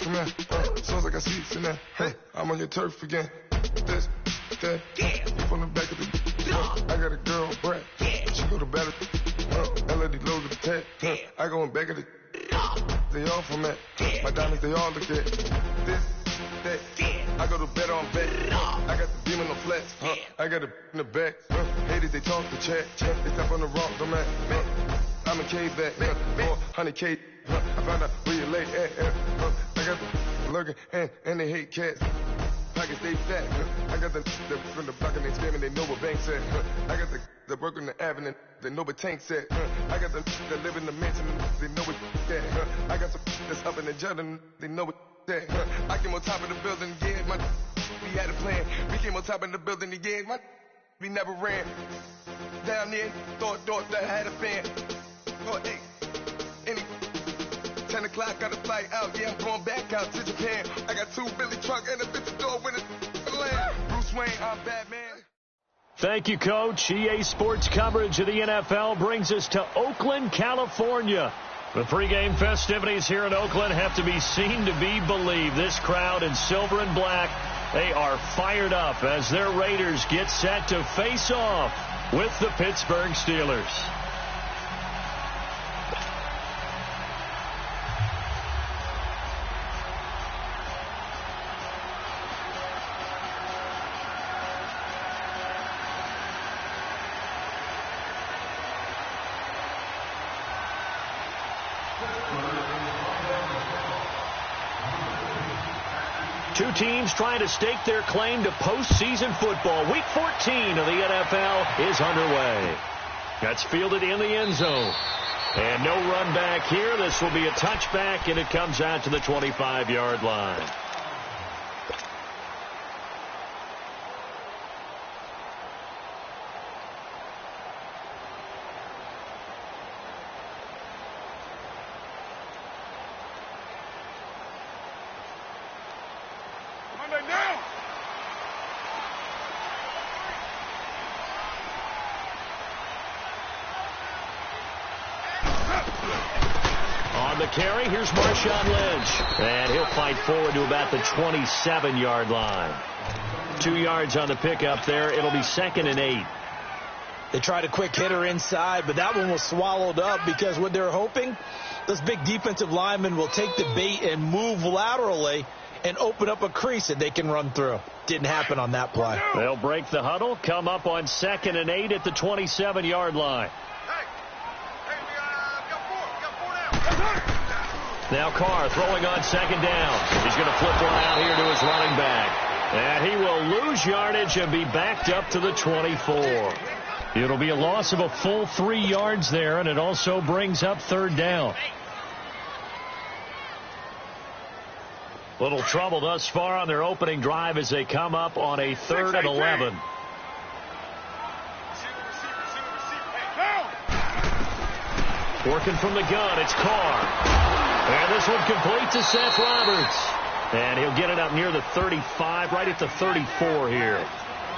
from there. Sounds like I seats in there. Hey, I'm on your turf again. This, that, you from the back of the. I got a girl, Brad. She go to battle. LED low to the tag. I go in back of the. They all from that. My diamonds, they all look at. This, that. I go to bed on bed. I got the demon on flats. I got it in the back. Haters, they talk to chat. They step on the rock, the man. I'm a K-back. 400K. I found out where you lay at. I got the lurking and they hate cats. Pockets stay fat. I got the from the block and they scamming, they know what banks at. I got the work on the avenue, they know what tanks at. I got the live in the mansion, they know what that. I got some that's up in the Jordan, they know what that. I came on top of the building, yeah, we had a plan. We came on top of the building, yeah, we never ran. Down there, thought that I had a fan. Oh, hey, 10 o'clock, got a flight out, yeah, I'm going back out to Japan. I got 2 Billy truck and a bitch door with it. Bruce Wayne, I'm Batman. Thank you, Coach. EA Sports coverage of the NFL brings us to Oakland, California. The pregame festivities here in Oakland have to be seen to be believed. This crowd in silver and black, they are fired up as their Raiders get set to face off with the Pittsburgh Steelers. Two teams trying to stake their claim to postseason football. Week 14 of the NFL is underway. That's fielded in the end zone. And no run back here. This will be a touchback, and it comes out to the 25-yard line. On the carry, here's Marshawn Lynch. And he'll fight forward to about the 27-yard line. 2 yards on the pickup there. It'll be 2nd and 8. They tried a quick hitter inside, but that one was swallowed up because what they're hoping, this big defensive lineman will take the bait and move laterally and open up a crease that they can run through. Didn't happen on that play. They'll break the huddle, come up on 2nd and 8 at the 27-yard line. Now Carr throwing on 2nd down. He's going to flip one out here to his running back. And he will lose yardage and be backed up to the 24. It'll be a loss of a full 3 yards there, and it also brings up 3rd down. Little trouble thus far on their opening drive as they come up on a 3rd and 11. Working from the gun, it's Carr. And this one complete to Seth Roberts. And he'll get it up near the 35, right at the 34 here.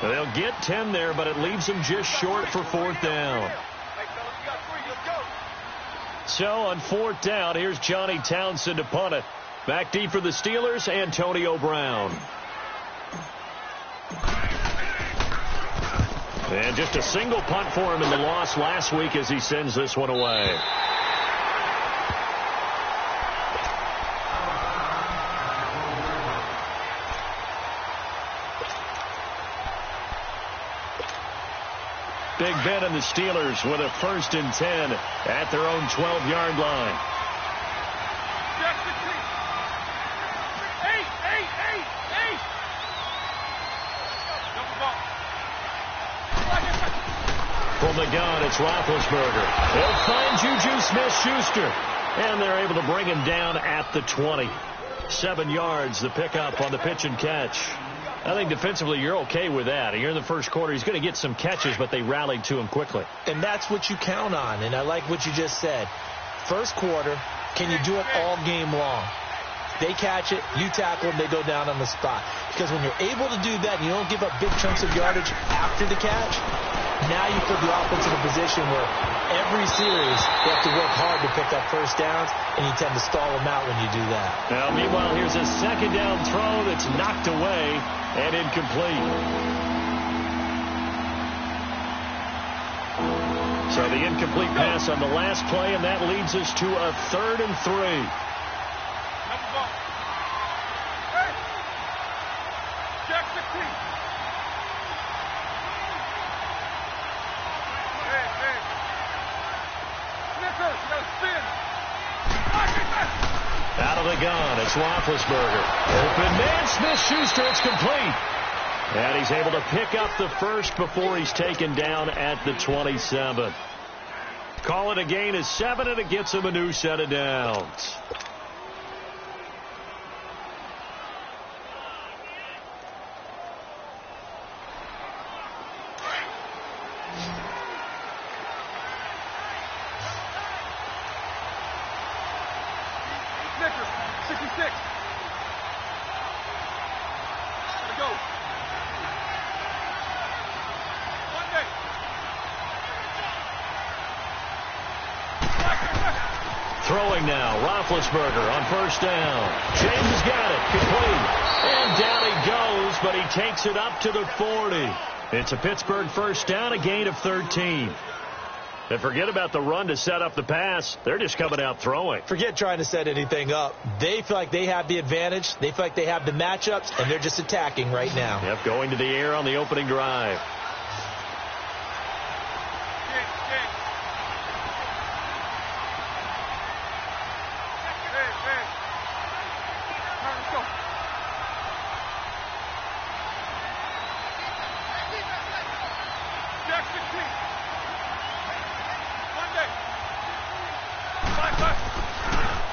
They'll get 10 there, but it leaves them just short for 4th down. So on 4th down, here's Johnny Townsend to punt it. Back deep for the Steelers, Antonio Brown. And just a single punt for him in the loss last week as he sends this one away. Big Ben and the Steelers with a 1st and 10 at their own 12-yard line. From the gun, it's Roethlisberger. They'll find Juju Smith-Schuster. And they're able to bring him down at the 20. 7 yards, the pickup on the pitch and catch. I think defensively you're okay with that. Here in the first quarter, he's going to get some catches, but they rallied to him quickly. And that's what you count on, and I like what you just said. First quarter, can you do it all game long? They catch it, you tackle them, they go down on the spot. Because when you're able to do that and you don't give up big chunks of yardage after the catch, Now you put the offense in a position where every series you have to work hard to pick up first downs, and you tend to stall them out when you do that. Now, meanwhile, here's a second down throw that's knocked away and incomplete. So the incomplete pass on the last play, and that leads us to a 3rd and 3. Out of the gun, it's Roethlisberger. Open man, Smith-Schuster, it's complete. And he's able to pick up the first before he's taken down at the 27. Call it a gain of 7, and it gets him a new set of downs. Throwing now, Roethlisberger on first down. James got it, complete. And down he goes, but he takes it up to the 40. It's a Pittsburgh first down, a gain of 13. And forget about the run to set up the pass. They're just coming out throwing. Forget trying to set anything up. They feel like they have the advantage. They feel like they have the matchups, and they're just attacking right now. Yep, going to the air on the opening drive.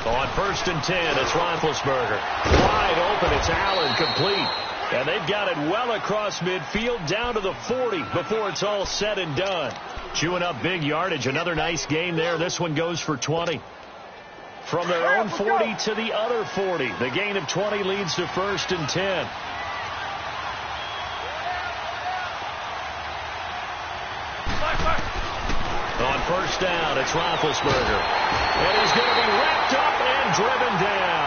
On 1st and 10, it's Roethlisberger. Wide open, it's Allen, complete. And they've got it well across midfield, down to the 40 before it's all said and done. Chewing up big yardage, another nice gain there. This one goes for 20. From their own 40 to the other 40. The gain of 20 leads to 1st and 10. On first down, it's Roethlisberger. And he's going to be wrapped up and driven down.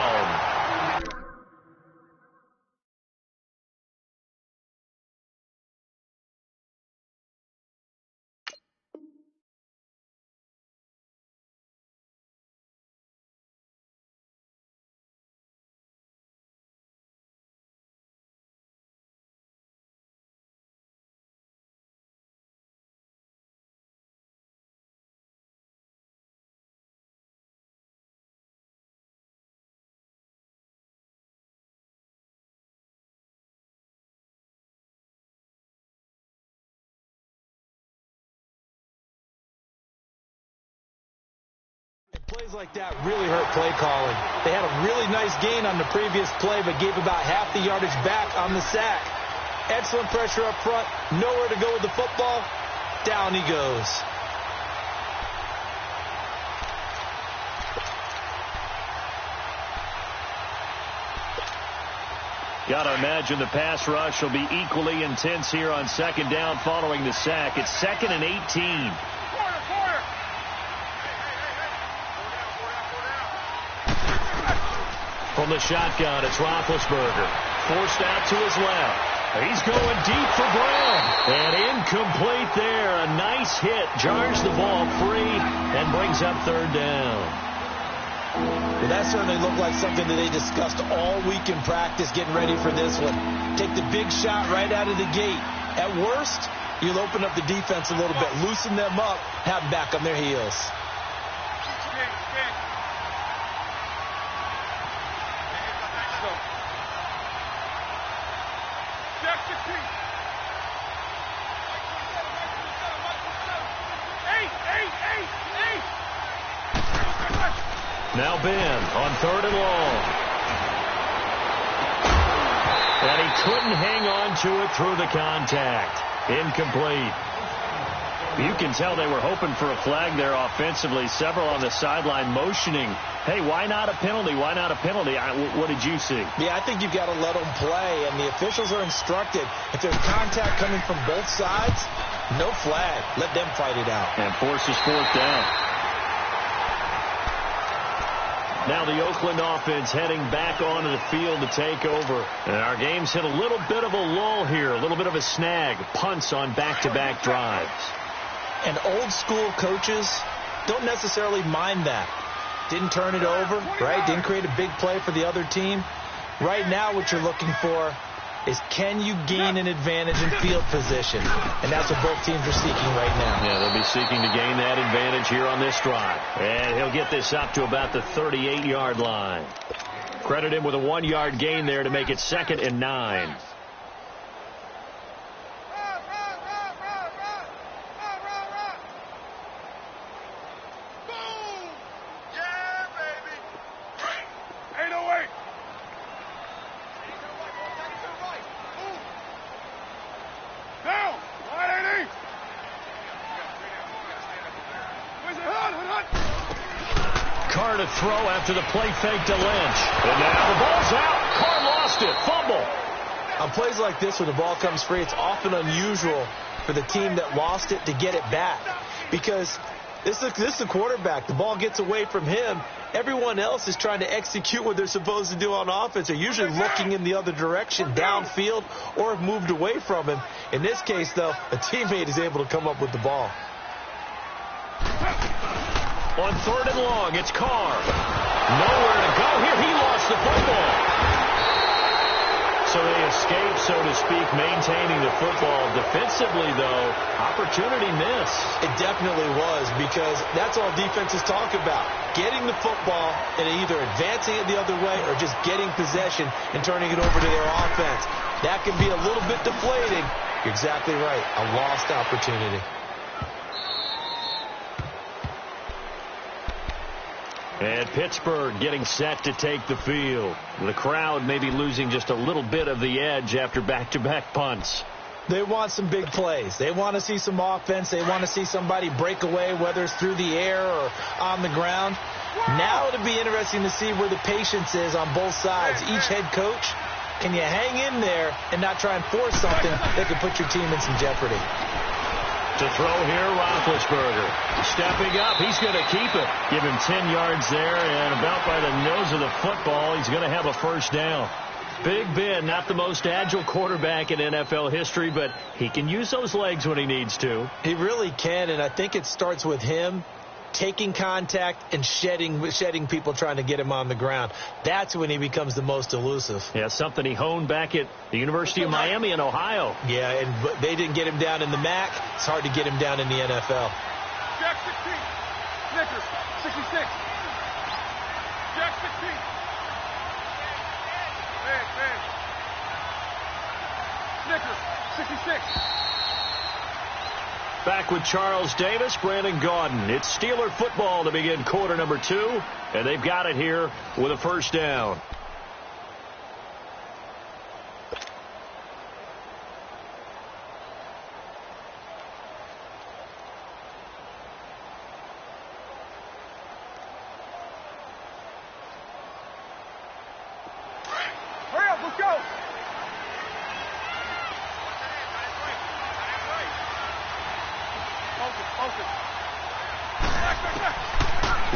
Plays like that really hurt play calling. They had a really nice gain on the previous play, but gave about half the yardage back on the sack. Excellent pressure up front. Nowhere to go with the football. Down he goes. Got to imagine the pass rush will be equally intense here on 2nd down following the sack. It's 2nd and 18. From the shotgun, it's Roethlisberger. Forced out to his left. He's going deep for Brown. And incomplete there. A nice hit. Jars the ball free and brings up 3rd down. Well, that certainly looked like something that they discussed all week in practice getting ready for this one. Take the big shot right out of the gate. At worst, you'll open up the defense a little bit, loosen them up, have them back on their heels. Now Ben on 3rd and long. And he couldn't hang on to it through the contact. Incomplete. You can tell they were hoping for a flag there offensively. Several on the sideline motioning, hey, why not a penalty? Why not a penalty? What did you see? Yeah, I think you've got to let them play, and the officials are instructed. If there's contact coming from both sides, No flag. Let them fight it out. And forces fourth down. Now the Oakland offense heading back onto the field to take over. And our game's hit a little bit of a lull here, a little bit of a snag. Punts on back-to-back drives. And old school coaches don't necessarily mind that. Didn't turn it over, right? Didn't create a big play for the other team. Right now what you're looking for is, can you gain an advantage in field position? And that's what both teams are seeking right now. Yeah, they'll be seeking to gain that advantage here on this drive. And he'll get this up to about the 38-yard line. Credit him with a 1-yard gain there to make it 2nd and 9. To throw after the play fake to Lynch. And now the ball's out. Carr lost it. Fumble. On plays like this, when the ball comes free, it's often unusual for the team that lost it to get it back. Because this is the quarterback. The ball gets away from him. Everyone else is trying to execute what they're supposed to do on offense. They're usually looking in the other direction, downfield, or have moved away from him. In this case, though, a teammate is able to come up with the ball. On 3rd and long, it's Carr. Nowhere to go here. He lost the football. So they escape, so to speak, maintaining the football. Defensively, though, opportunity missed. It definitely was, because that's all defenses talk about. Getting the football and either advancing it the other way or just getting possession and turning it over to their offense. That can be a little bit deflating. You're exactly right. A lost opportunity. And Pittsburgh getting set to take the field. The crowd maybe losing just a little bit of the edge after back-to-back punts. They want some big plays. They want to see some offense. They want to see somebody break away, whether it's through the air or on the ground. Now it'll be interesting to see where the patience is on both sides. Each head coach, can you hang in there and not try and force something that could put your team in some jeopardy? To throw here, Roethlisberger. Stepping up, he's going to keep it. Give him 10 yards there, and about by the nose of the football, he's going to have a first down. Big Ben, not the most agile quarterback in NFL history, but he can use those legs when he needs to. He really can, and I think it starts with him taking contact and shedding people trying to get him on the ground. That's when he becomes the most elusive. Yeah, something he honed back at the University of Miami in Ohio. Yeah, but they didn't get him down in the MAC. It's hard to get him down in the NFL. Jack 16. Snickers, 66. Jack 16. Hey. Snickers, 66. Back with Charles Davis, Brandon Gaudin. It's Steeler football to begin quarter number 2, and they've got it here with a first down. Hurry up, let's go.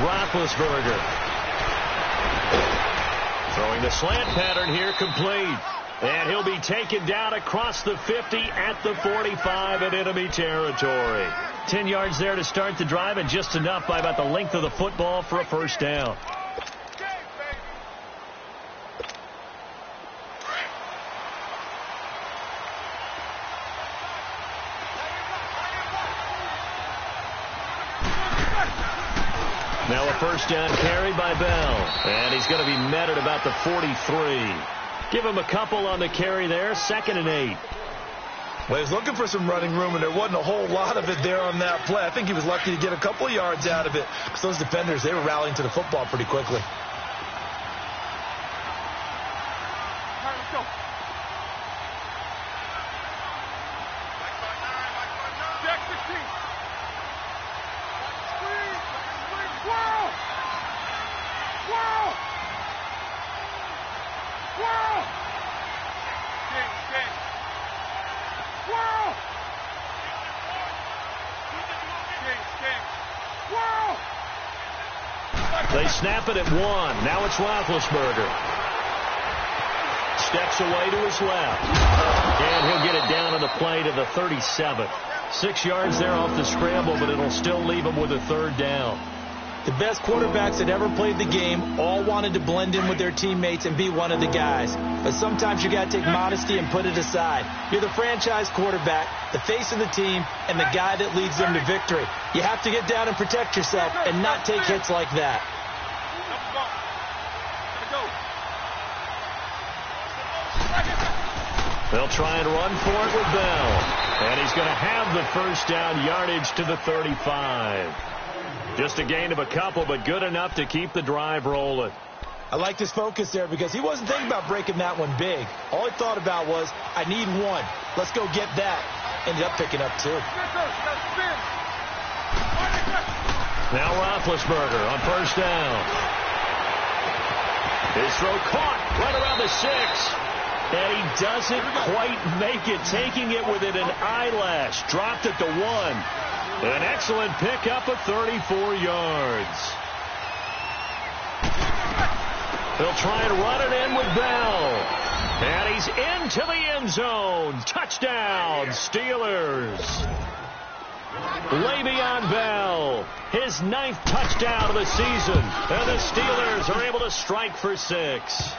Roethlisberger. Throwing the slant pattern here, complete. And he'll be taken down across the 50 at the 45 in enemy territory. 10 yards there to start the drive, and just enough by about the length of the football for a first down. Now a first down carry by Bell. And he's going to be met at about the 43. Give him a couple on the carry there. 2nd and 8. Well, he was looking for some running room, and there wasn't a whole lot of it there on that play. I think he was lucky to get a couple of yards out of it, because those defenders, they were rallying to the football pretty quickly. All right, let's go. Jack 16. Squirrel! Squirrel! Squirrel! King. Squirrel! They snap it at 1. Now it's Roethlisberger. Steps away to his left. And he'll get it down on the play to the 37. 6 yards there off the scramble, but it'll still leave him with a 3rd down. The best quarterbacks that ever played the game all wanted to blend in with their teammates and be one of the guys. But sometimes you got to take modesty and put it aside. You're the franchise quarterback, the face of the team, and the guy that leads them to victory. You have to get down and protect yourself and not take hits like that. They'll try and run for it with Bell. And he's going to have the 1st down yardage to the 35. Just a gain of a couple, but good enough to keep the drive rolling. I liked his focus there because he wasn't thinking about breaking that one big. All he thought about was, I need 1. Let's go get that. Ended up picking up 2. Now Roethlisberger on 1st down. His throw caught right around the 6. And he doesn't quite make it, taking it within an eyelash. Dropped it to 1. An excellent pickup of 34 yards. They'll try and run it in with Bell. And he's into the end zone. Touchdown, Steelers. Le'Veon Bell, his 9th touchdown of the season. And the Steelers are able to strike for 6.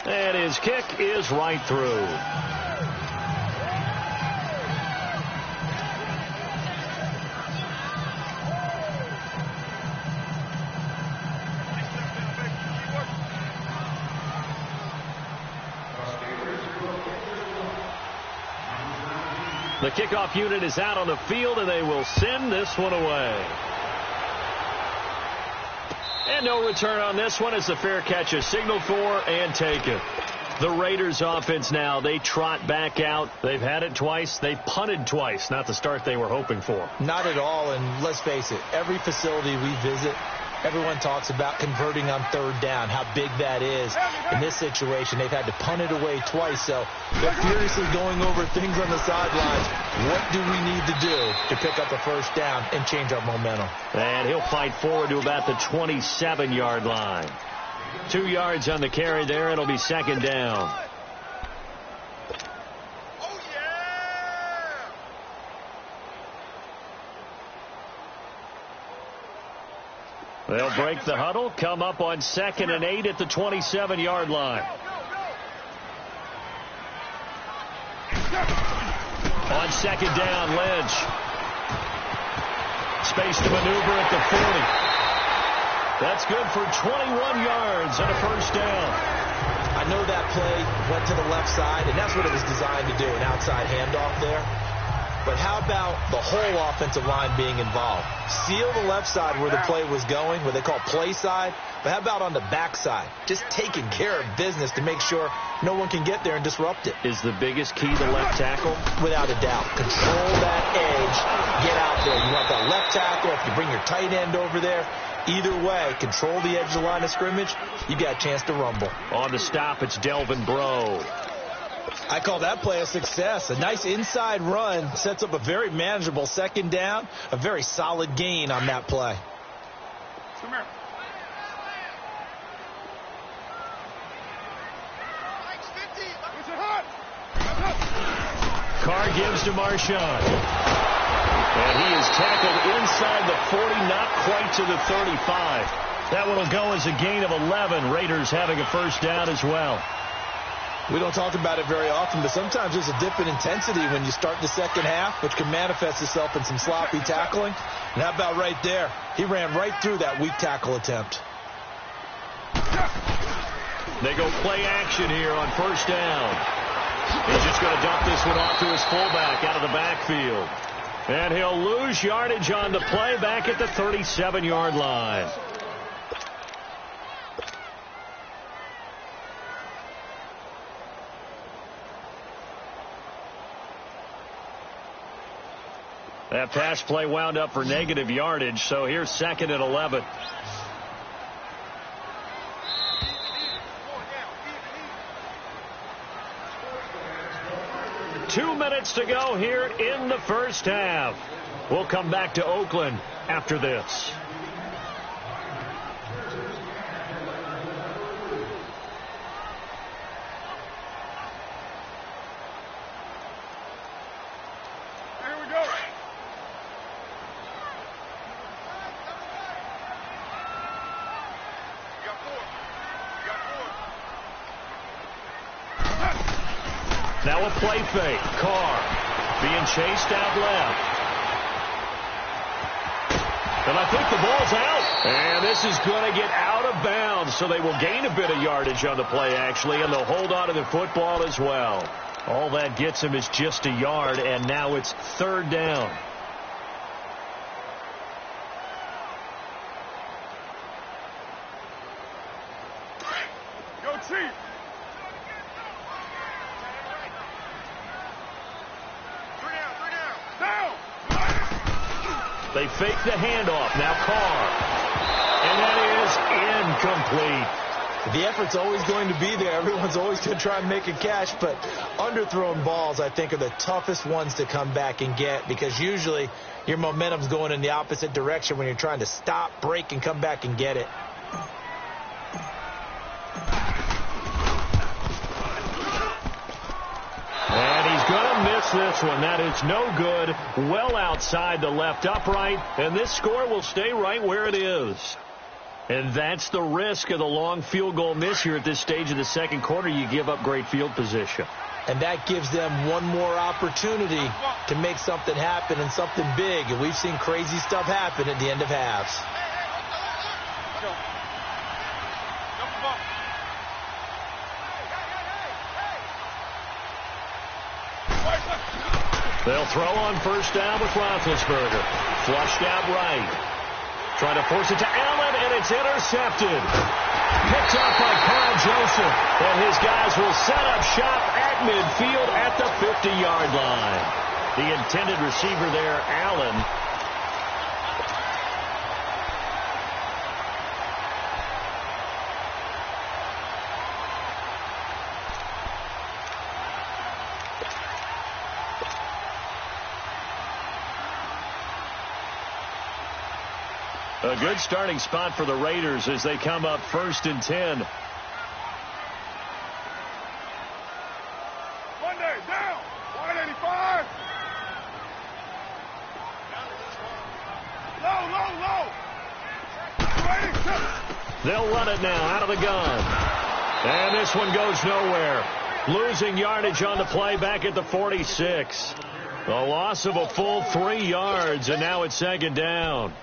And his kick is right through. The kickoff unit is out on the field, and they will send this one away. And no return on this one as the fair catch is signaled for and taken. The Raiders offense now, they trot back out. They've had it twice. They've punted twice. Not the start they were hoping for. Not at all, and let's face it, every facility we visit, everyone talks about converting on 3rd down, how big that is. In this situation, they've had to punt it away twice, so they're furiously going over things on the sidelines. What do we need to do to pick up a 1st down and change our momentum? And he'll fight forward to about the 27-yard line. 2 yards on the carry there. It'll be 2nd down. They'll break the huddle, come up on 2nd and 8 at the 27-yard line. On 2nd down, Lynch. Space to maneuver at the 40. That's good for 21 yards and a 1st down. I know that play went to the left side, and that's what it was designed to do, an outside handoff there. But how about the whole offensive line being involved? Seal the left side where the play was going, where they call play side. But how about on the back side? Just taking care of business to make sure no one can get there and disrupt it. Is the biggest key the left tackle? Without a doubt. Control that edge. Get out there. You want that left tackle. If you bring your tight end over there, either way, control the edge of the line of scrimmage. You got a chance to rumble. On the stop, it's Delvin Breaux. I call that play a success. A nice inside run sets up a very manageable 2nd down. A very solid gain on that play. Come here. Carr gives to Marshawn. And he is tackled inside the 40, not quite to the 35. That one will go as a gain of 11. Raiders having a 1st down as well. We don't talk about it very often, but sometimes there's a dip in intensity when you start the 2nd half, which can manifest itself in some sloppy tackling. And how about right there? He ran right through that weak tackle attempt. They go play action here on 1st down. He's just going to dump this one off to his fullback out of the backfield. And he'll lose yardage on the play back at the 37-yard line. That pass play wound up for negative yardage, so here's 2nd and 11. 2 minutes to go here in the first half. We'll come back to Oakland after this. Now a play fake. Carr being chased out left. And I think the ball's out. And this is going to get out of bounds, so they will gain a bit of yardage on the play, actually, and they'll hold on to the football as well. All that gets him is just a yard, and now it's third down. Go Chief! They fake the handoff. Now Carr. And that is incomplete. The effort's always going to be there. Everyone's always going to try and make a catch, but underthrown balls, I think, are the toughest ones to come back and get, because usually your momentum's going in the opposite direction when you're trying to stop, break, and come back and get it. This one, that is no good. Well outside the left upright, and this score will stay right where it is. And that's the risk of the long field goal miss here at this stage of the second quarter. You give up great field position. And that gives them one more opportunity to make something happen, and something big. And we've seen crazy stuff happen at the end of halves. They'll throw on first down with Roethlisberger. Flushed out right. Trying to force it to Allen, and it's intercepted. Picked up by Carl Joseph. And his guys will set up shop at midfield at the 50-yard line. The intended receiver there, Allen. A good starting spot for the Raiders as they come up 1st and 10. Monday, down. 185. Low. They'll run it now out of the gun. And this one goes nowhere. Losing yardage on the play back at the 46. The loss of a full 3 yards, and now it's second down.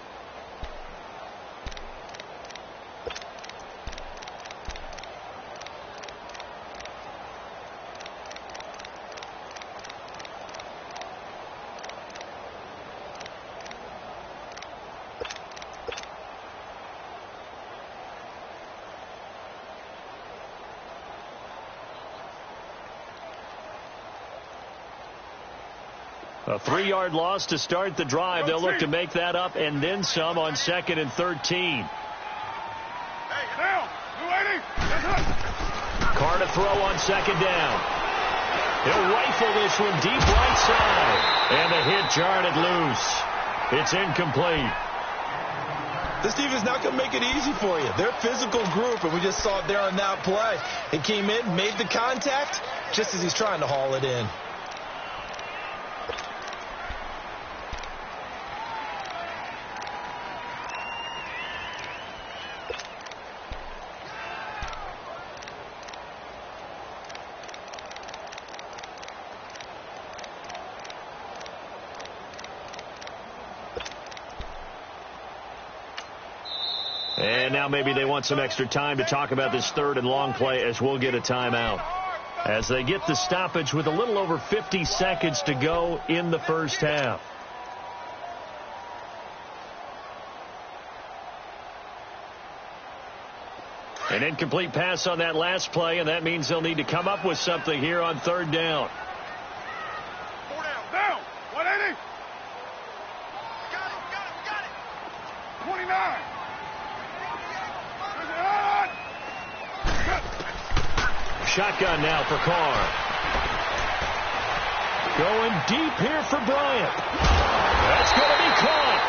A 3-yard loss to start the drive. They'll look to make that up and then some on 2nd and 13. Carr to throw on 2nd down. He'll rifle this one deep right side. And the hit jarred it loose. It's incomplete. This defense is not going to make it easy for you. They're a physical group, and we just saw it there on that play. It came in, made the contact, just as he's trying to haul it in. And now maybe they want some extra time to talk about this 3rd and long play, as we'll get a timeout. As they get the stoppage with a little over 50 seconds to go in the first half. An incomplete pass on that last play, and that means they'll need to come up with something here on 3rd down. 4 down. 180. Got it. 29. Shotgun now for Carr. Going deep here for Bryant. That's going to be caught.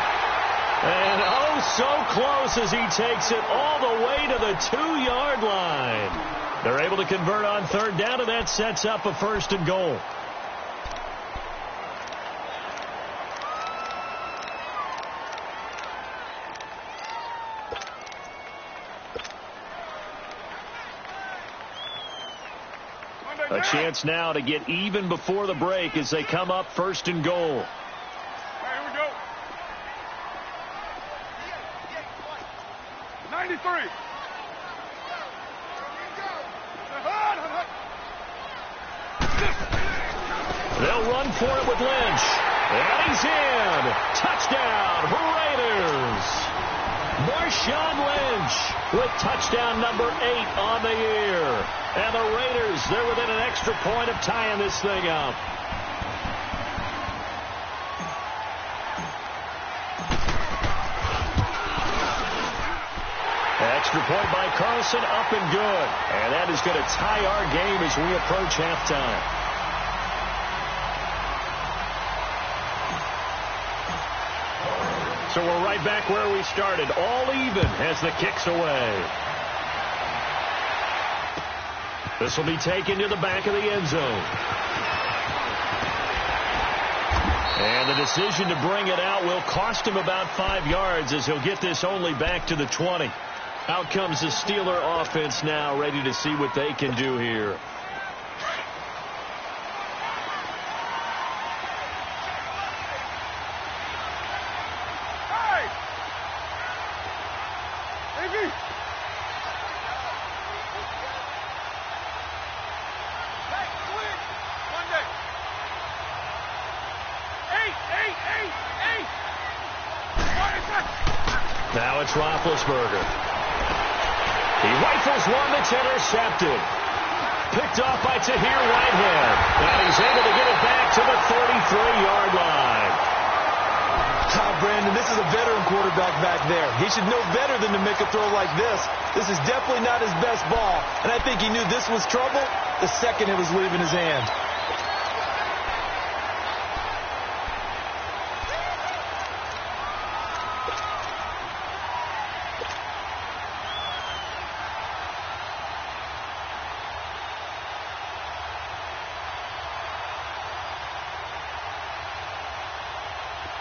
And oh, so close as he takes it all the way to the 2-yard line. They're able to convert on third down, and that sets up a 1st and goal. A chance now to get even before the break as they come up 1st and goal. Here we go. 93. They'll run for it with Lynch. And he's in. Touchdown, Raiders. Marshawn Lynch with touchdown number 8 on the year. And the Raiders, they're within an extra point of tying this thing up. Extra point by Carlson, up and good. And that is going to tie our game as we approach halftime. So we're right back where we started, all even as the kick's away. This will be taken to the back of the end zone. And the decision to bring it out will cost him about 5 yards as he'll get this only back to the 20. Out comes the Steeler offense now, ready to see what they can do here. Now it's Roethlisberger. He rifles one that's intercepted. Picked off by Tahir Whitehead. And he's able to get it back to the 33-yard line. Brandon, this is a veteran quarterback back there. He should know better than to make a throw like this. This is definitely not his best ball. And I think he knew this was trouble the second it was leaving his hand.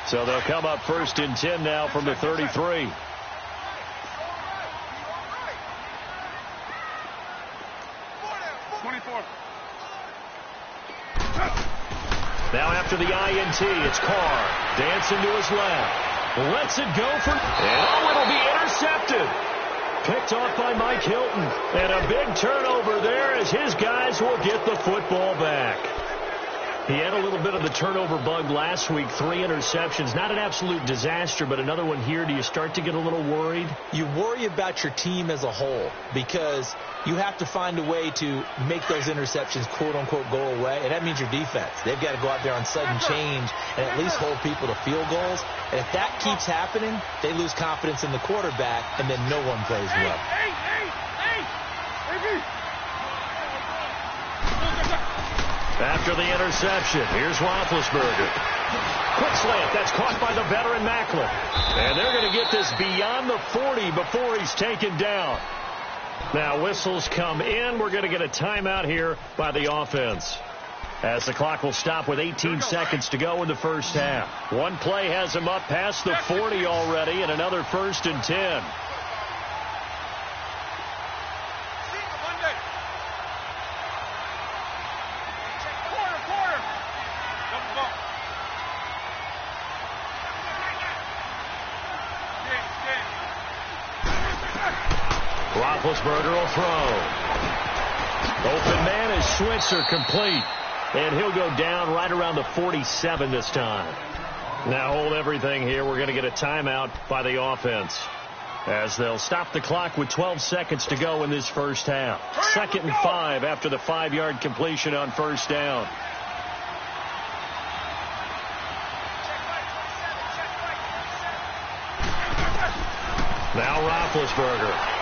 So they'll come up 1st and 10 now from the 33. 24. Now after the INT, it's Carr. Dancing to his left. Lets it go for... And it'll be intercepted. Picked off by Mike Hilton. And a big turnover there as his guys will get the football back. He had a little bit of the turnover bug last week, 3 interceptions. Not an absolute disaster, but another one here. Do you start to get a little worried? You worry about your team as a whole because you have to find a way to make those interceptions, quote-unquote, go away. And that means your defense. They've got to go out there on sudden change and at least hold people to field goals. And if that keeps happening, they lose confidence in the quarterback, and then no one plays well. After the interception, here's Roethlisberger. Quick slant, that's caught by the veteran Macklin. And they're going to get this beyond the 40 before he's taken down. Now whistles come in. We're going to get a timeout here by the offense, as the clock will stop with 18 seconds to go in the first half. One play has him up past the 40 already, and another 1st and 10. Roethlisberger will throw. Open man is Switzer, complete. And he'll go down right around the 47 this time. Now hold everything here. We're going to get a timeout by the offense, as they'll stop the clock with 12 seconds to go in this first half. 2nd and 5 after the 5-yard completion on 1st down. Now Roethlisberger.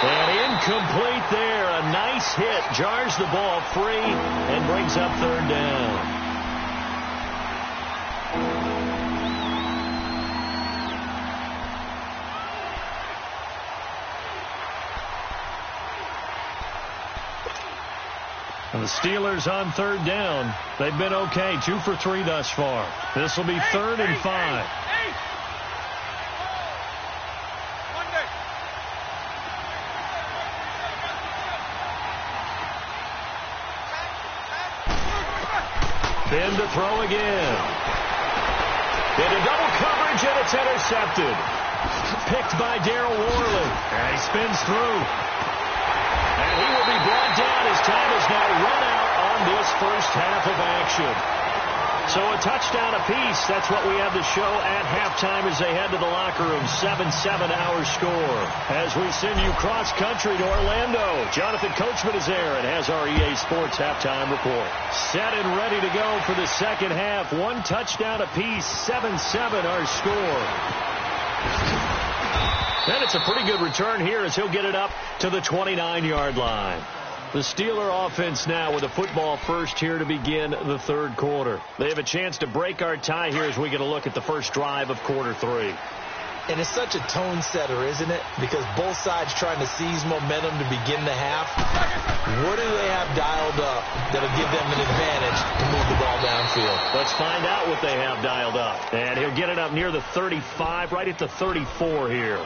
And Incomplete there. A nice hit. Jars the ball free and brings up third down. And the Steelers on third down. They've been okay. 2 for 3 thus far. This will be 3rd and 5. Then to throw again. Into double coverage, and it's intercepted. Picked by Darryl Worley. And he spins through. And he will be brought down. His time is now run out on this first half of action. So a touchdown apiece. That's what we have to show at halftime as they head to the locker room. 7-7 our score. As we send you cross-country to Orlando, Jonathan Coachman is there and has our EA Sports halftime report. Set and ready to go for the second half. 1 touchdown apiece. 7-7 our score. And it's a pretty good return here as he'll get it up to the 29-yard line. The Steeler offense now with a football first here to begin the third quarter. They have a chance to break our tie here as we get a look at the first drive of quarter 3. And it's such a tone setter, isn't it? Because both sides trying to seize momentum to begin the half. What do they have dialed up that'll give them an advantage to move the ball downfield? Let's find out what they have dialed up. And he'll get it up near the 35, right at the 34 here.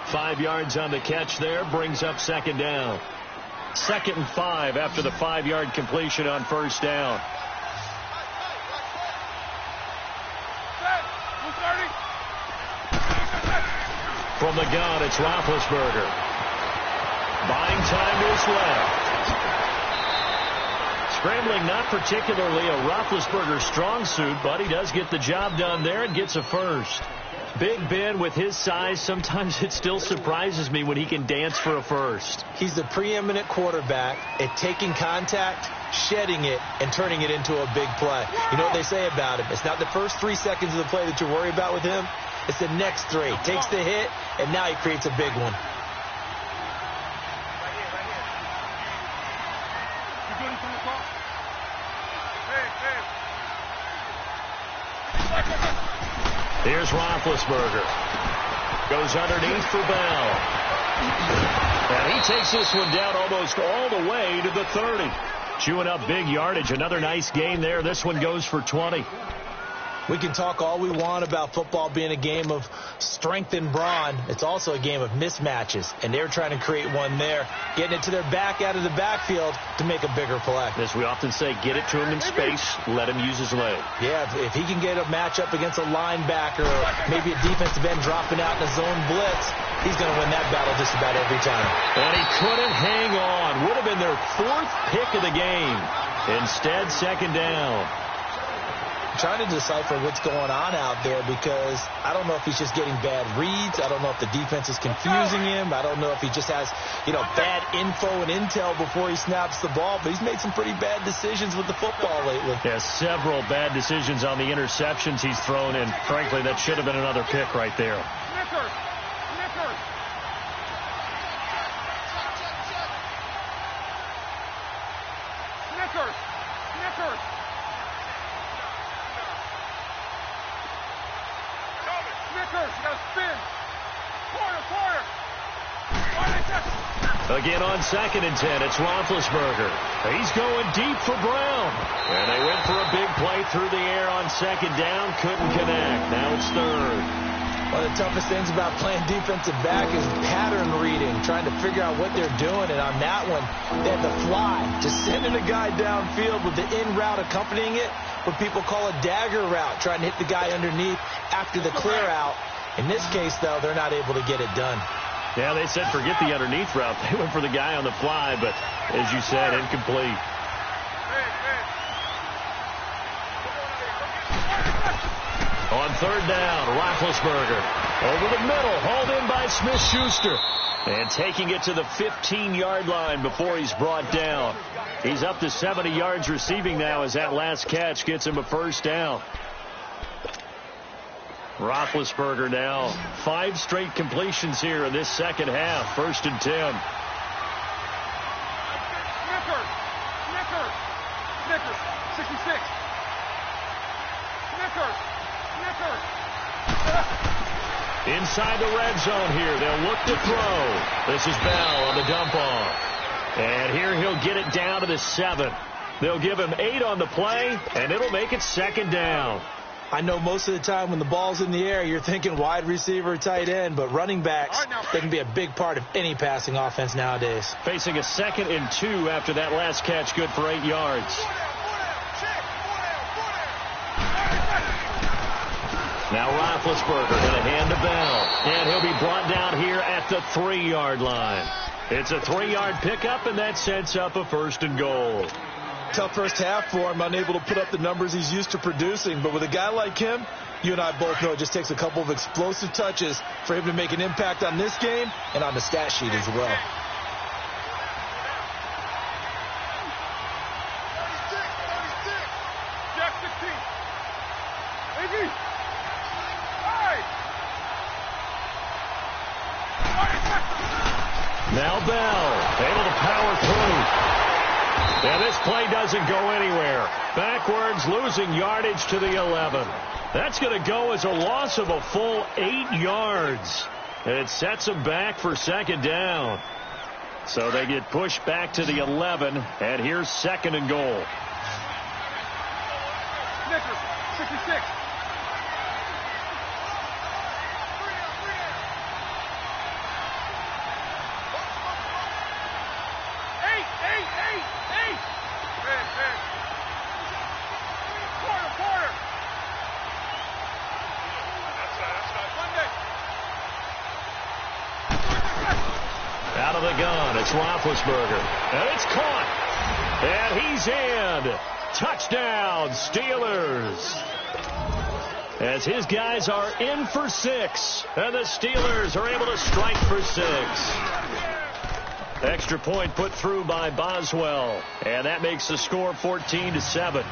5 yards on the catch there, brings up second down. 2nd and 5 after the 5-yard completion on first down. From the gun, it's Roethlisberger. Buying time is left. Scrambling, not particularly a Roethlisberger strong suit, but he does get the job done there and gets a first. Big Ben, with his size, sometimes it still surprises me when he can dance for a first. He's the preeminent quarterback at taking contact, shedding it, and turning it into a big play. You know what they say about him? It's not the first 3 seconds of the play that you worry about with him. It's the next 3. Takes the hit, and now he creates a big one. Here's Roethlisberger. Goes underneath for Bell. And he takes this one down almost all the way to the 30. Chewing up big yardage. Another nice gain there. This one goes for 20. We can talk all we want about football being a game of strength and brawn. It's also a game of mismatches, and they're trying to create one there, getting it to their back out of the backfield to make a bigger play. As we often say, get it to him in space, let him use his leg. Yeah, if he can get a matchup against a linebacker or maybe a defensive end dropping out in a zone blitz, he's going to win that battle just about every time. And he couldn't hang on. Would have been their 4th pick of the game. Instead, second down. Trying to decipher what's going on out there because I don't know if he's just getting bad reads. I don't know if the defense is confusing him. I don't know if he just has, bad info and intel before he snaps the ball. But he's made some pretty bad decisions with the football lately. Yeah, several bad decisions on the interceptions he's thrown in. Frankly, that should have been another pick right there. Snickers! You got to spin. Corner. Again on 2nd and 10, it's Roethlisberger. He's going deep for Brown. And they went for a big play through the air on 2nd down. Couldn't connect. Now it's 3rd. One of the toughest things about playing defensive back is pattern reading, trying to figure out what they're doing. And on that one, they had the fly, just sending a guy downfield with the in route accompanying it, what people call a dagger route, trying to hit the guy underneath after the clear out. In this case, though, they're not able to get it done. Yeah, they said forget the underneath route. They went for the guy on the fly, but as you said, incomplete. On 3rd down, Roethlisberger over the middle, hauled in by Smith-Schuster. And taking it to the 15-yard line before he's brought down. He's up to 70 yards receiving now as that last catch gets him a first down. Roethlisberger now 5 straight completions here in this second half. 1st and 10. Inside the red zone here. They'll look to throw. This is Bell on the dump off. And here he'll get it down to the 7. They'll give him 8 on the play, and it'll make it second down. I know most of the time when the ball's in the air, you're thinking wide receiver, tight end, but running backs, they can be a big part of any passing offense nowadays. Facing a 2nd and 2 after that last catch, good for 8 yards. Now Roethlisberger going to hand to Bell, and he'll be brought down here at the 3-yard line. It's a 3-yard pickup, and that sets up a 1st and goal. Tough first half for him, unable to put up the numbers he's used to producing. But with a guy like him, you and I both know it just takes a couple of explosive touches for him to make an impact on this game and on the stat sheet as well. Now Bell, able to power through. And this play doesn't go anywhere. Backwards, losing yardage to the 11. That's going to go as a loss of a full 8 yards. And it sets them back for second down. So they get pushed back to the 11, and here's 2nd and goal. Snickers, 66. Out of the gun, it's Roethlisberger. And it's caught. And he's in. Touchdown, Steelers. As his guys are in for 6. And the Steelers are able to strike for 6. Extra point put through by Boswell. And that makes the score 14-7.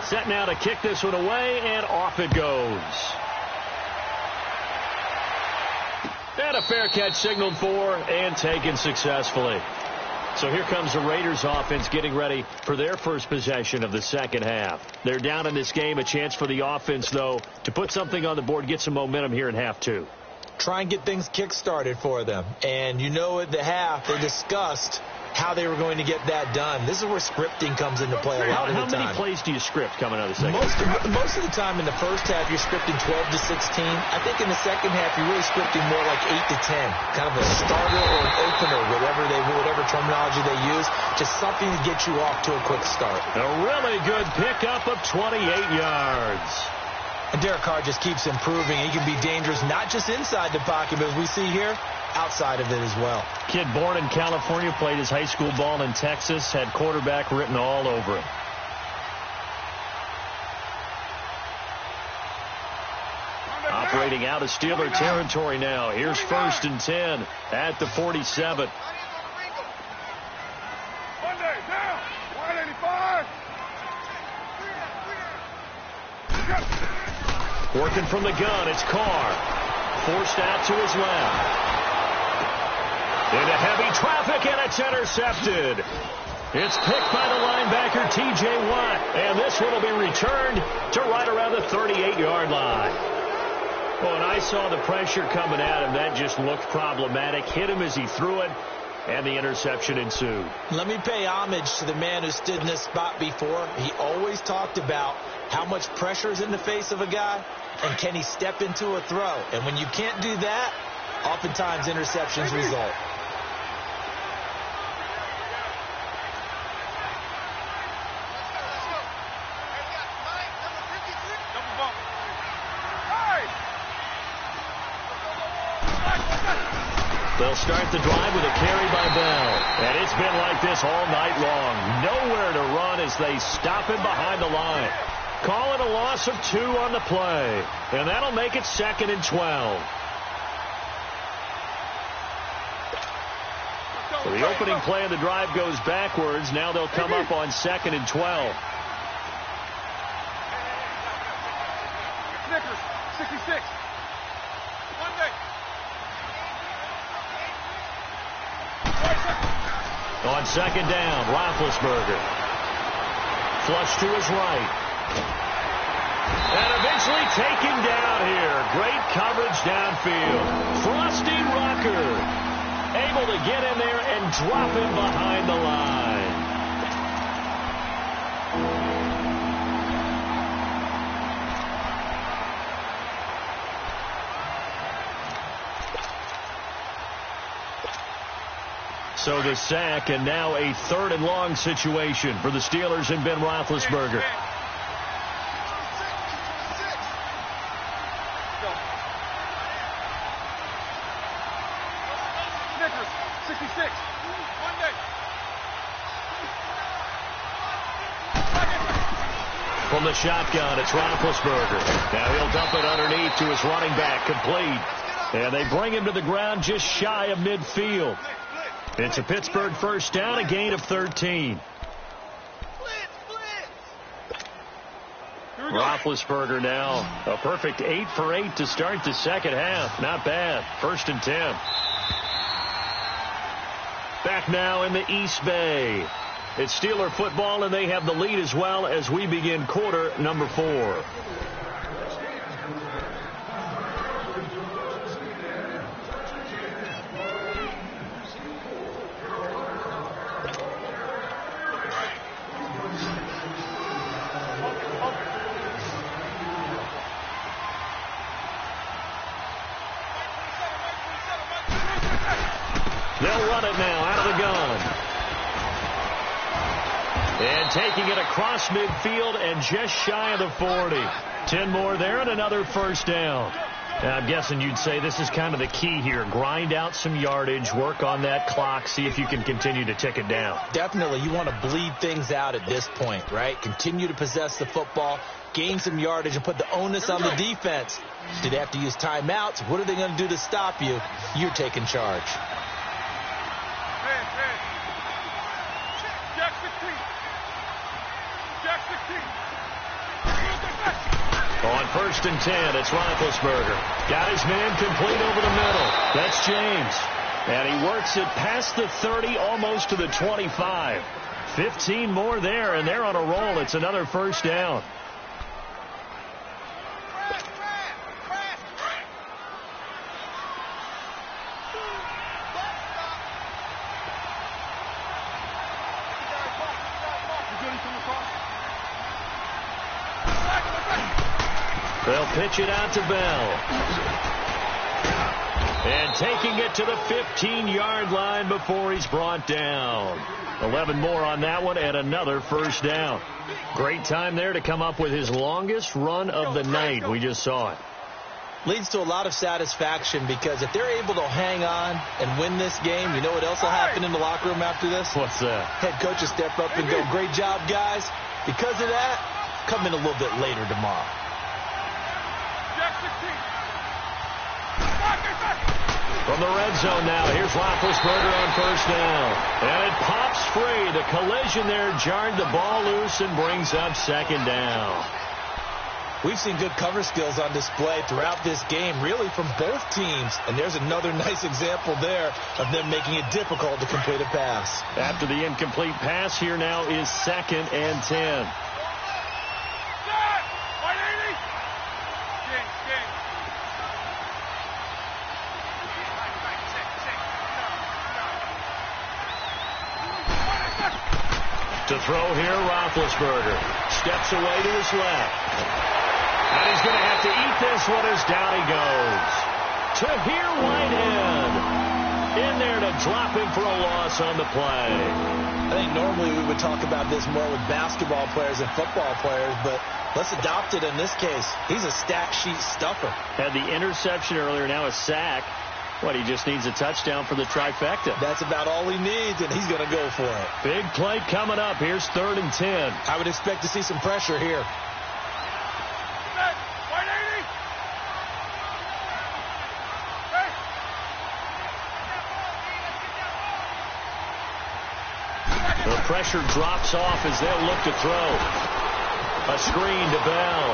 Set now to kick this one away, and off it goes. And a fair catch signaled for and taken successfully. So here comes the Raiders offense getting ready for their first possession of the second half. They're down in this game. A chance for the offense, though, to put something on the board, get some momentum here in half 2. Try and get things kick-started for them. And you know at the half they discussed how they were going to get that done. This is where scripting comes into play a lot of the time. How many plays do you script coming out of the second? Most of the time in the first half, you're scripting 12 to 16. I think in the second half, you're really scripting more like 8 to 10. Kind of a starter or an opener, whatever terminology they use. Just something to get you off to a quick start. A really good pickup of 28 yards. And Derek Carr just keeps improving. He can be dangerous not just inside the pocket, but as we see here, outside of it as well. Kid born in California, played his high school ball in Texas, had quarterback written all over him. Operating out of Steeler territory now. Here's 1st and 10 at the 47. Monday, down, 185. Working from the gun, it's Carr. Forced out to his left. Into heavy traffic, and it's intercepted. It's picked by the linebacker, T.J. Watt. And this one will be returned to right around the 38-yard line. Well, when I saw the pressure coming at him, that just looked problematic. Hit him as he threw it, and the interception ensued. Let me pay homage to the man who stood in this spot before. He always talked about how much pressure is in the face of a guy, and can he step into a throw. And when you can't do that, oftentimes interceptions result. They'll start the drive with a carry by Bell. And it's been like this all night long. Nowhere to run as they stop him behind the line. Call it a loss of 2 on the play. And that'll make it 2nd and 12. Well, the opening play of the drive goes backwards. Now they'll come up on 2nd and 12. Snickers, 66. Monday. On 2nd down, Roethlisberger. Flush to his right. And eventually taken down here. Great coverage downfield. Frosty Rucker able to get in there and drop him behind the line. So the sack, and now a 3rd and long situation for the Steelers and Ben Roethlisberger. Snickers, 66. Monday. From the shotgun, it's Roethlisberger. Now he'll dump it underneath to his running back, complete. And they bring him to the ground just shy of midfield. It's a Pittsburgh first down, a gain of 13. Roethlisberger now a perfect 8 for 8 to start the second half. Not bad. 1st and 10. Back now in the East Bay. It's Steeler football, and they have the lead as well as we begin quarter number 4. They'll run it now out of the gun. And taking it across midfield and just shy of the 40. 10 more there and another first down. Now, I'm guessing you'd say this is kind of the key here. Grind out some yardage, work on that clock, see if you can continue to tick it down. Definitely. You want to bleed things out at this point, right? Continue to possess the football, gain some yardage, and put the onus on the defense. Did they have to use timeouts? What are they going to do to stop you? You're taking charge. Jack 16. Jack 16. On 1st and 10, it's Roethlisberger. Got his man complete over the middle. That's James. And he works it past the 30, almost to the 25. 15 more there, and they're on a roll. It's another first down. They'll pitch it out to Bell. And taking it to the 15-yard line before he's brought down. 11 more on that one and another first down. Great time there to come up with his longest run of the night. We just saw it. Leads to a lot of satisfaction because if they're able to hang on and win this game, you know what else will happen in the locker room after this? What's that? Head coach will step up and go, great job, guys. Because of that, come in a little bit later tomorrow. From the red zone now, here's Roethlisberger on first down. And it pops free. The collision there jarred the ball loose and brings up second down. We've seen good cover skills on display throughout this game, really from both teams. And there's another nice example there of them making it difficult to complete a pass. After the incomplete pass, here now is 2nd and 10. To throw here, Roethlisberger. Steps away to his left. And he's going to have to eat this one as down he goes. To here, Whitehead. In there to drop him for a loss on the play. I think normally we would talk about this more with basketball players and football players, but let's adopt it in this case. He's a stat sheet stuffer. Had the interception earlier, now a sack. What, he just needs a touchdown for the trifecta. That's about all he needs, and he's going to go for it. Big play coming up. Here's 3rd and 10. I would expect to see some pressure here. pressure drops off as they'll look to throw. A screen to Bell.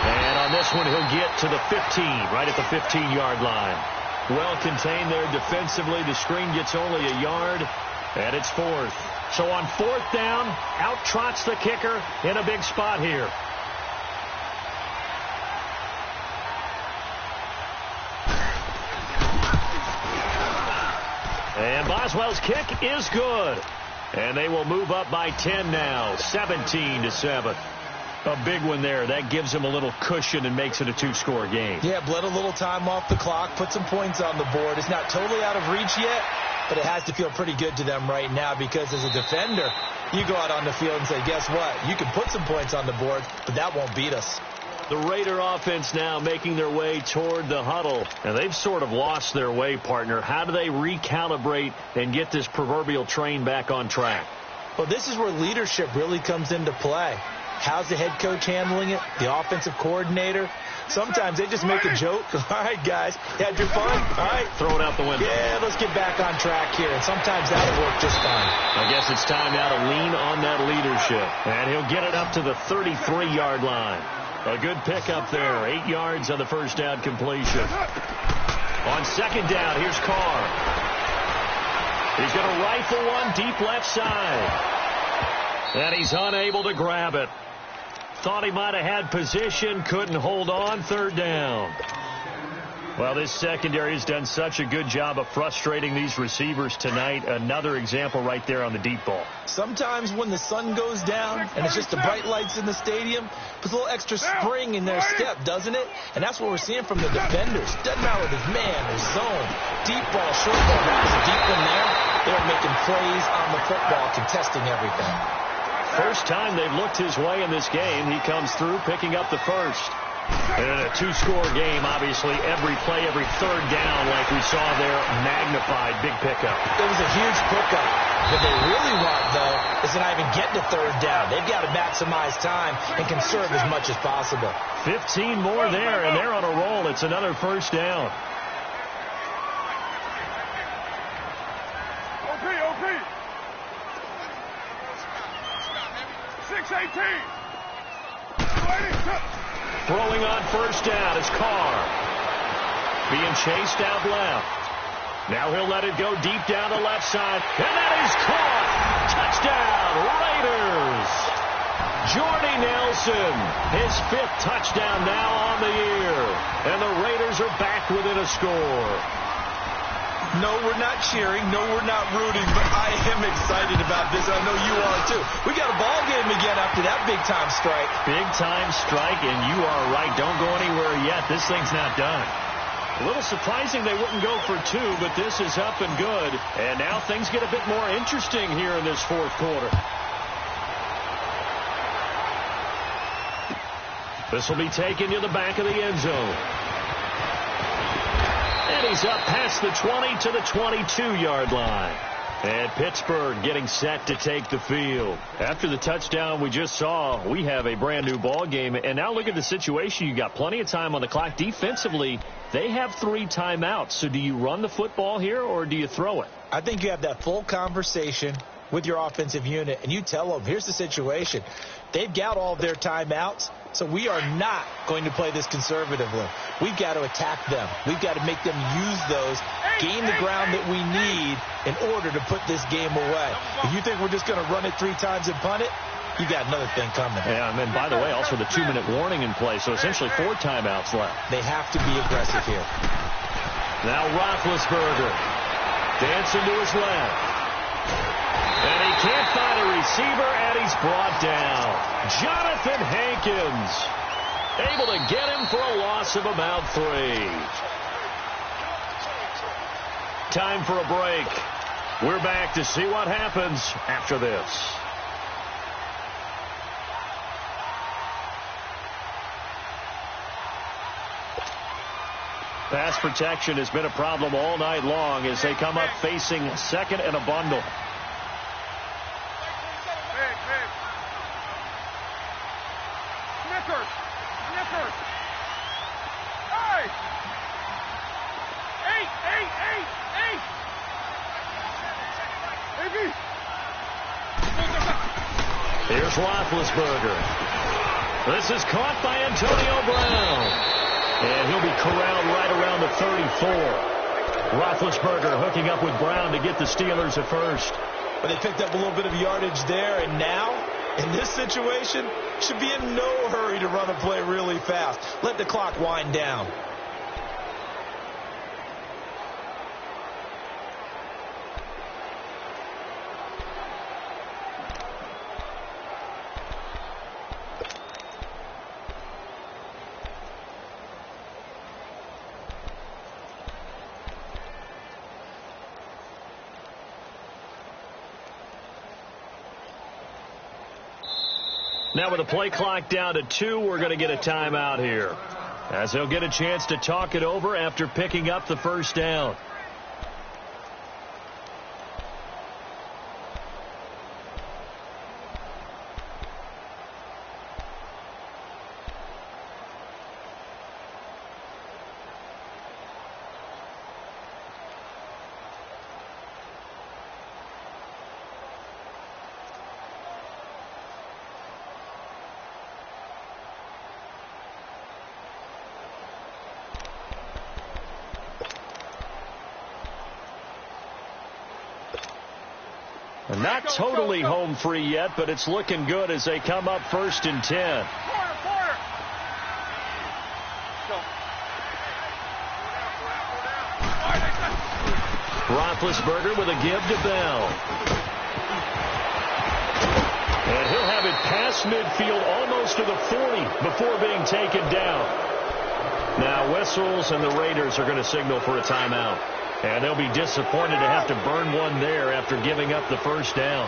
And on this one, he'll get to the 15, right at the 15-yard line. Well contained there defensively. The screen gets only a yard, and it's fourth. So on fourth down, out trots the kicker in a big spot here. And Boswell's kick is good. And they will move up by 10 now, 17-7. A big one there. That gives them a little cushion and makes it a two-score game. Yeah, bled a little time off the clock, put some points on the board. It's not totally out of reach yet, but it has to feel pretty good to them right now because as a defender, you go out on the field and say, guess what? You can put some points on the board, but that won't beat us. The Raider offense now making their way toward the huddle. And they've sort of lost their way, partner. How do they recalibrate and get this proverbial train back on track? Well, this is where leadership really comes into play. How's the head coach handling it? The offensive coordinator? Sometimes they just make a joke. All right, guys, you had your fun? All right. Throw it out the window. Yeah, let's get back on track here. And sometimes that'll work just fine. I guess it's time now to lean on that leadership. And he'll get it up to the 33-yard line. A good pickup there. 8 yards on the first down completion. On second down, here's Carr. He's going to rifle one deep left side. And he's unable to grab it. Thought he might have had position, couldn't hold on. Third down. Well, this secondary has done such a good job of frustrating these receivers tonight. Another example right there on the deep ball. Sometimes when the sun goes down and it's just the bright lights in the stadium, puts a little extra spring in their step, doesn't it? And that's what we're seeing from the defenders. Doesn't matter if it's man or zone, deep ball, short ball. That was a deep one there. They're making plays on the football, contesting everything. First time they've looked his way in this game. He comes through picking up the first. And in a two-score game, obviously, every play, every third down, like we saw there, magnified, big pickup. It was a huge pickup. What they really want, though, is to not even get to third down. They've got to maximize time and conserve as much as possible. 15 more there, and they're on a roll. It's another first down. OP. 6-18. Throwing on first down is Carr. Being chased out left. Now he'll let it go deep down the left side. And that is caught. Touchdown, Raiders. Jordy Nelson, his 5th touchdown now on the year. And the Raiders are back within a score. No, we're not cheering. No, we're not rooting. But I am excited about this. I know you are, too. We got a ball game again after that big-time strike. Big-time strike, and you are right. Don't go anywhere yet. This thing's not done. A little surprising they wouldn't go for 2, but this is up and good. And now things get a bit more interesting here in this fourth quarter. This will be taken to the back of the end zone. And he's up past the 20 to the 22-yard line. And Pittsburgh getting set to take the field. After the touchdown we just saw, we have a brand new ball game. And now look at the situation. You got plenty of time on the clock. Defensively, they have 3 timeouts. So do you run the football here or do you throw it? I think you have that full conversation with your offensive unit, and you tell them, here's the situation. They've got all of their timeouts, so we are not going to play this conservatively. We've got to attack them. We've got to make them use those, gain the ground that we need in order to put this game away. If you think we're just going to run it 3 times and punt it, you got another thing coming. Yeah, and then, by the way, also the 2-minute warning in play, so essentially 4 timeouts left. They have to be aggressive here. Now Roethlisberger dancing to his left. And he can't find a receiver, and he's brought down. Jonathan Hankins able to get him for a loss of about 3. Time for a break. We're back to see what happens after this. Pass protection has been a problem all night long as they come up facing second and a bundle. Snickers. Hey! 8. AB. Here's Roethlisberger. This is caught by Antonio Brown. And he'll be corralled right around the 34. Roethlisberger hooking up with Brown to get the Steelers at first. But they picked up a little bit of yardage there, and now, in this situation, should be in no hurry to run a play really fast. Let the clock wind down. Now with the play clock down to 2, we're going to get a timeout here, as they'll get a chance to talk it over after picking up the first down. Not totally home free yet, but it's looking good as they come up 1st and 10. Roethlisberger with a give to Bell. And he'll have it past midfield almost to the 40 before being taken down. Now whistles, and the Raiders are going to signal for a timeout. And they'll be disappointed to have to burn one there after giving up the first down.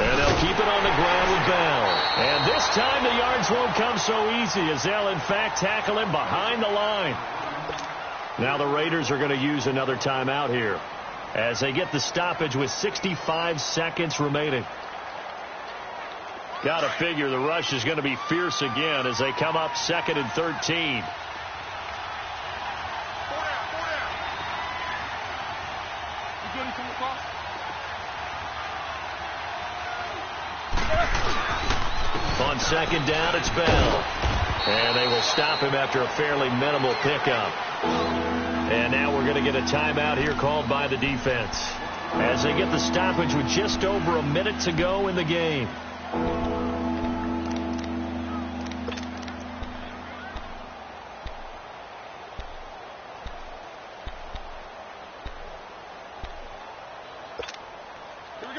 And they'll keep it on the ground with Bell. And this time the yards won't come so easy, as they'll in fact tackle him behind the line. Now the Raiders are going to use another timeout here, as they get the stoppage with 65 seconds remaining. Got to figure the rush is going to be fierce again as they come up 2nd and 13. On 2nd down, it's Bell. And they will stop him after a fairly minimal pickup. And now we're going to get a timeout here called by the defense, as they get the stoppage with just over a minute to go in the game.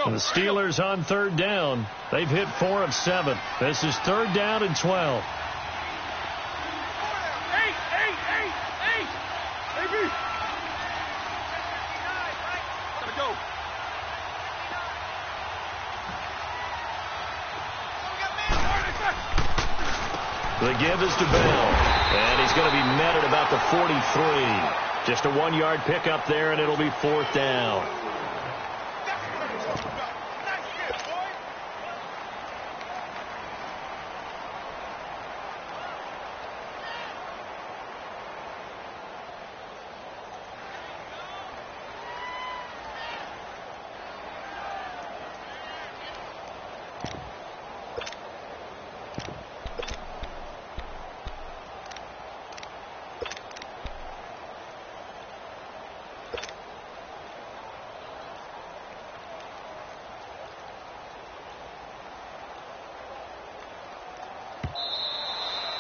And the Steelers on 3rd down. They've hit 4 of 7. This is 3rd down and 12. The give is to Bell, and he's going to be met at about the 43. Just a 1-yard pickup there, and it'll be 4th down.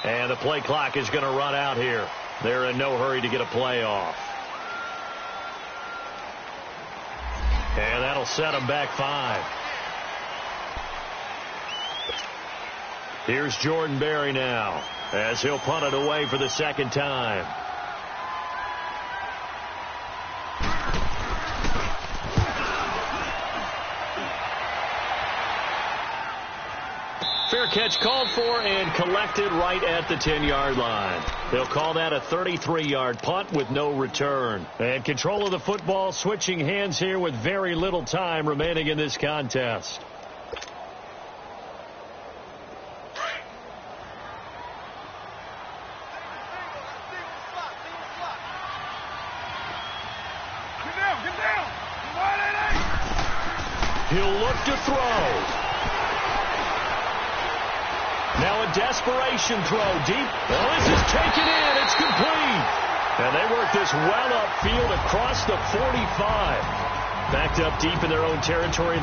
And the play clock is going to run out here. They're in no hurry to get a play off. And that'll set them back 5. Here's Jordan Berry now, as he'll punt it away for the 2nd time. Fair catch called for and collected right at the 10-yard line. They'll call that a 33-yard punt with no return. And control of the football switching hands here with very little time remaining in this contest. Get down. Wide at 8. He'll look to throw. Now a desperation throw deep. Well, this is taken in. It's complete. And they work this well upfield across the 45. Backed up deep in their own territory.